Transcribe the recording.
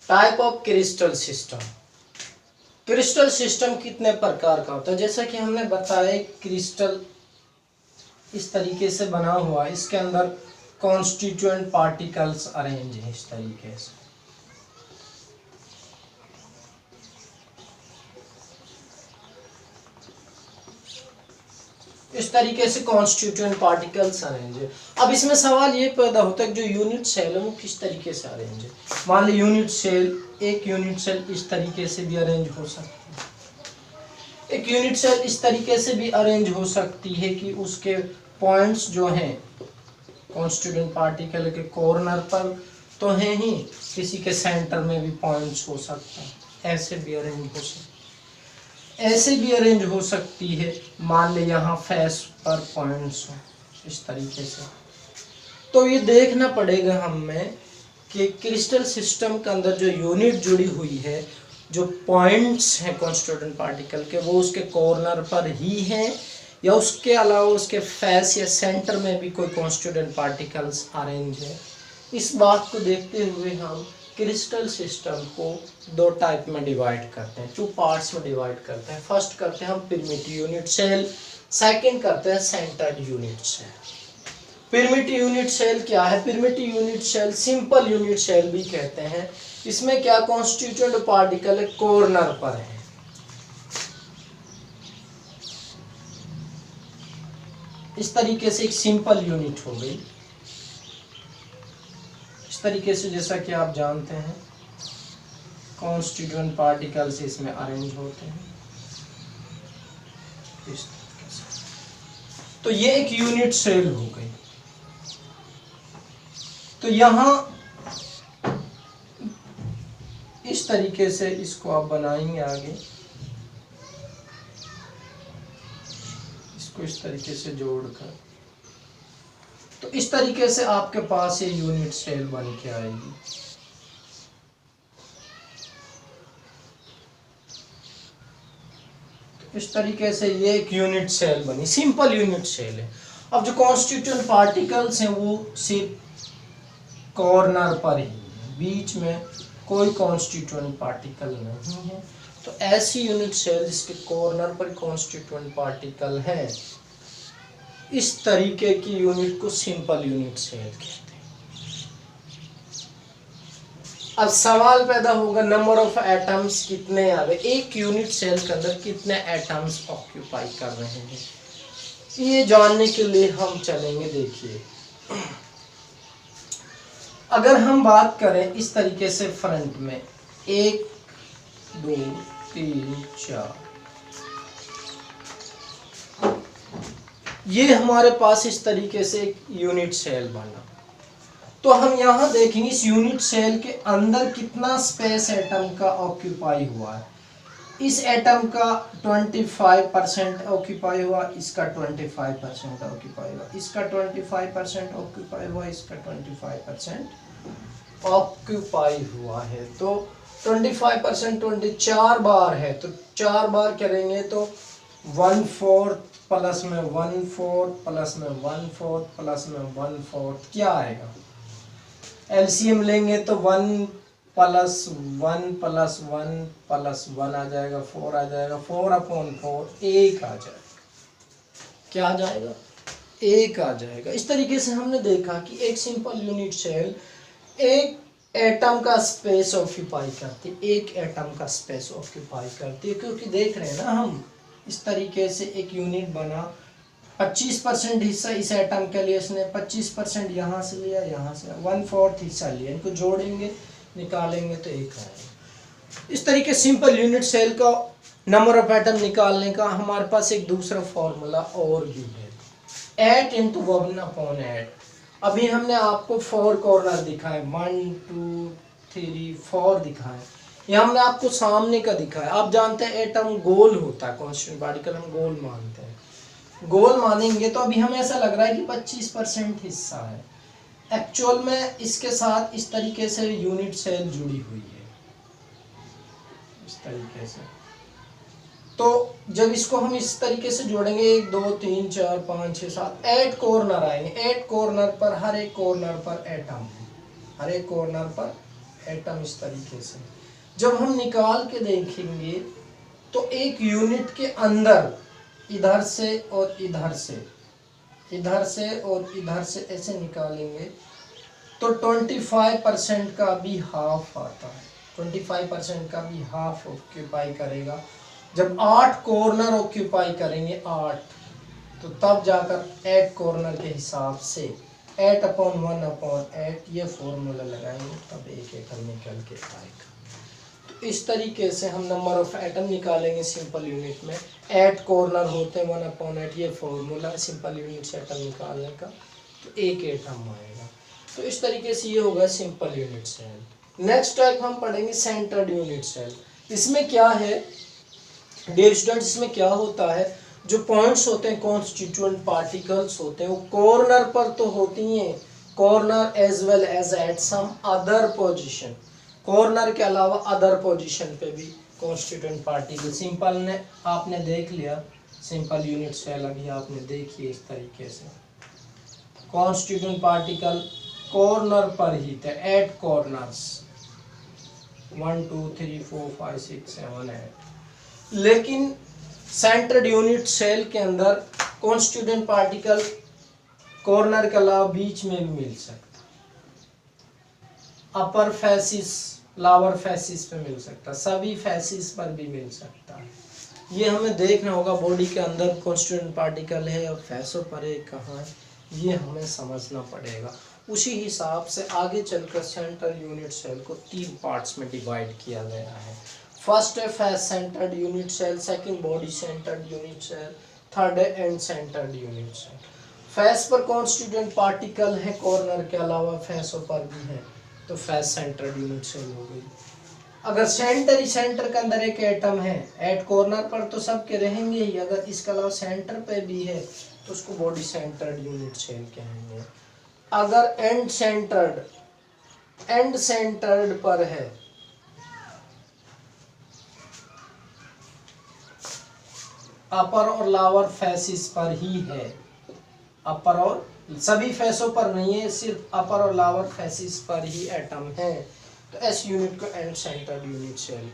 Type of crystal system. Crystal system कितने प्रकार का होता है? जैसा कि हमने बताया क्रिस्टल इस तरीके से बना हुआ है, इसके अंदर कॉन्स्टिट्यूएंट पार्टिकल्स अरेंज है इस तरीके से। इस तरीके से कॉन्स्टिट्यूएंट पार्टिकल्स अरेंज है। अब इसमें सवाल ये पैदा होता है कि जो यूनिट सेल है वो किस तरीके से अरेंज है। मान ली यूनिट सेल, एक यूनिट सेल इस तरीके से भी अरेंज हो सकती है, एक यूनिट सेल इस तरीके से भी अरेंज हो सकती है कि उसके पॉइंट्स जो हैं कॉन्स्टिट्यूएंट पार्टिकल के कॉर्नर पर तो हैं ही, किसी के सेंटर में भी पॉइंट्स हो सकता है, ऐसे भी अरेंज हो सकता है। ऐसे भी अरेंज हो सकती है, मान ले यहाँ फेस पर पॉइंट्स हो इस तरीके से। तो ये देखना पड़ेगा हमें कि क्रिस्टल सिस्टम के अंदर जो यूनिट जुड़ी हुई है, जो पॉइंट्स हैं कॉन्स्टिट्यूएंट पार्टिकल के, वो उसके कॉर्नर पर ही हैं या उसके अलावा उसके फेस या सेंटर में भी कोई कॉन्स्टिट्यूएंट पार्टिकल्स अरेंज है। इस बात को देखते हुए हम क्रिस्टल सिस्टम को दो टाइप में डिवाइड करते हैं, टू पार्ट्स में डिवाइड करते हैं। फर्स्ट करते हैं हम पिरिमिटिव यूनिट सेल, सेकंड करते हैं centred unit cell. Primitive unit cell क्या है? Primitive unit cell simple unit cell भी कहते हैं। इसमें क्या कॉन्स्टिट्यूएंट पार्टिकल कॉर्नर पर है। इस तरीके से एक सिंपल यूनिट हो गई। इस तरीके से जैसा कि आप जानते हैं कॉन्स्टिट्यूएंट पार्टिकल्स इसमें अरेंज होते हैं इस तरीके से। तो ये एक यूनिट सेल हो गई। तो यहां इस तरीके से इसको आप बनाएंगे आगे, इसको इस तरीके से जोड़कर, तो इस तरीके से आपके पास ये यूनिट सेल बन के आएगी। तो इस तरीके से ये एक यूनिट सेल बनी, सिंपल यूनिट सेल है। अब जो कॉन्स्टिट्यूएंट पार्टिकल्स हैं वो सिर्फ कॉर्नर पर ही है, बीच में कोई कॉन्स्टिट्यूएंट पार्टिकल नहीं है। तो ऐसी यूनिट सेल जिसके कॉर्नर पर कॉन्स्टिट्यूएंट पार्टिकल है, इस तरीके की यूनिट को सिंपल यूनिट सेल कहते हैं। अब सवाल पैदा होगा नंबर ऑफ एटम्स कितने आ गए, एक यूनिट सेल के अंदर कितने एटम्स ऑक्यूपाई कर रहे हैं। ये जानने के लिए हम चलेंगे। देखिए, अगर हम बात करें इस तरीके से फ्रंट में 1 2 3 4, ये हमारे पास इस तरीके से एक यूनिट सेल बना। तो हम यहाँ देखेंगे इस यूनिट सेल के अंदर कितना स्पेस एटम का ऑक्यूपाई हुआ है। इस एटम का 25% ऑक्यूपाई हुआ, इसका 25% ऑक्यूपाई हुआ, इसका 25% ऑक्यूपाई हुआ, इसका 25% ऑक्यूपाई हुआ है। तो 25% 24 बार है, तो 4 बार करेंगे तो 1/4 प्लस में 1/4 प्लस में 1/4 प्लस में 1/4 क्या आएगा? एलसीएम लेंगे तो 1 प्लस 1 प्लस 1 प्लस 1 आ जाएगा, 4 आ जाएगा, 4/4 1 आ जाएगा। क्या आ जाएगा? 1 आ जाएगा। इस तरीके से हमने देखा कि एक सिंपल यूनिट सेल एक एटम का स्पेस ऑक्यूपाई करती है, एक एटम का स्पेस ऑक्यूपाई करती है, क्योंकि देख रहे हैं ना हम इस तरीके से एक यूनिट बना, 25% हिस्सा इस एटम के लिए इसने 25% यहाँ से लिया, यहाँ से 1/4 हिस्सा लिया, इनको जोड़ेंगे निकालेंगे तो 1 आएगा। इस तरीके सिंपल यूनिट सेल का नंबर ऑफ एटम निकालने का हमारे पास एक दूसरा फॉर्मूला और भी है, 8 × 1/8। अभी हमने आपको 4 कॉर्नर दिखाए, 1 2 3 4 दिखाए, ये हमने आपको सामने का दिखाया। आप जानते हैं एटम गोल होता है, कॉन्स्टिट्यूएंट पार्टिकल हम गोल मानते हैं, गोल मानेंगे तो अभी हमें ऐसा लग रहा है कि 25% हिस्सा है। एक्चुअल में इसके साथ इस तरीके से यूनिट सेल जुड़ी हुई है, इस तरीके से। तो जब इसको हम इस तरीके से जोड़ेंगे 1 2 3 4 5 6 7 8 कॉर्नर आएंगे। 8 कॉर्नर पर हर एक कॉर्नर पर एटम है, हर एक कॉर्नर पर एटम इस तरीके से। जब हम निकाल के देखेंगे तो एक यूनिट के अंदर इधर से और इधर से, इधर से और इधर से ऐसे निकालेंगे तो 25% का भी हाफ आता है, 25% का भी हाफ ऑक्यूपाई करेगा। जब 8 कॉर्नर ऑक्यूपाई करेंगे 8, तो तब जाकर 8 कॉर्नर के हिसाब से 8/1/8 ये फॉर्मूला लगाएंगे, तब एक एटम निकल के आएगा। तो इस तरीके से हम नंबर ऑफ एटम निकालेंगे सिंपल यूनिट में। 8 कॉर्नर होते हैं 1/8, ये फॉर्मूला सिंपल यूनिट से एटम निकालने का, तो एक एटम आएगा। तो इस तरीके से ये होगा simple unit cell. Next type हम पढ़ेंगे सेंटर्ड यूनिट सेल। इसमें क्या है डियर स्टूडेंट्स, इसमें क्या होता है, जो पॉइंट्स होते हैं कॉन्स्टिट्यूएंट पार्टिकल्स होते हैं वो कॉर्नर पर तो होती हैं, corner as well as at some other position, corner के अलावा अदर पोजीशन पे भी कॉन्स्टिट्यूएंट पार्टिकल। सिंपल ने आपने देख लिया, सिंपल यूनिट सेल अभी आपने देखिए इस तरीके से कॉन्स्टिट्यूएंट पार्टिकल कॉर्नर पर ही थे, 8 कॉर्नर्स 1 2 3 4 5 6 7 8। लेकिन सेंटर्ड यूनिट सेल के अंदर कॉन्स्टिट्यूएंट पार्टिकल कॉर्नर के अलावा बीच में भी मिल सकता, अपर फेसिस लोअर फेसिस पे मिल सकता, सभी फेसिस पर भी मिल सकता है। ये हमें देखना होगा बॉडी के अंदर कॉन्स्टिट्यूएंट पार्टिकल है और फेसों पर है कहाँ है, ये हमें समझना पड़ेगा। उसी हिसाब से आगे चलकर सेंट्रल यूनिट सेल को 3 पार्ट्स में डिवाइड किया गया है। फर्स्ट है face centred unit cell, second body centred unit cell, third है end centred unit cell. Face पर कॉन्स्टिट्यूएंट पार्टिकल है कॉर्नर के अलावा फेसों पर भी है, तो फेस सेंटर्ड यूनिट सेल हो गई। अगर सेंटर के अंदर एक एटम है, 8 कॉर्नर पर तो सब के रहेंगे ही, अगर इसके अलावा सेंटर पे भी है तो उसको बॉडी सेंटर्ड यूनिट सेल कहेंगे। अगर एंड सेंटर्ड पर है, अपर और लोअर फेसिस पर ही है, अपर और सभी फेसों पर नहीं है, सिर्फ अपर और लोअर फेसिस पर ही एटम है, तो एस यूनिट को एंड सेंटर्ड यूनिट सेल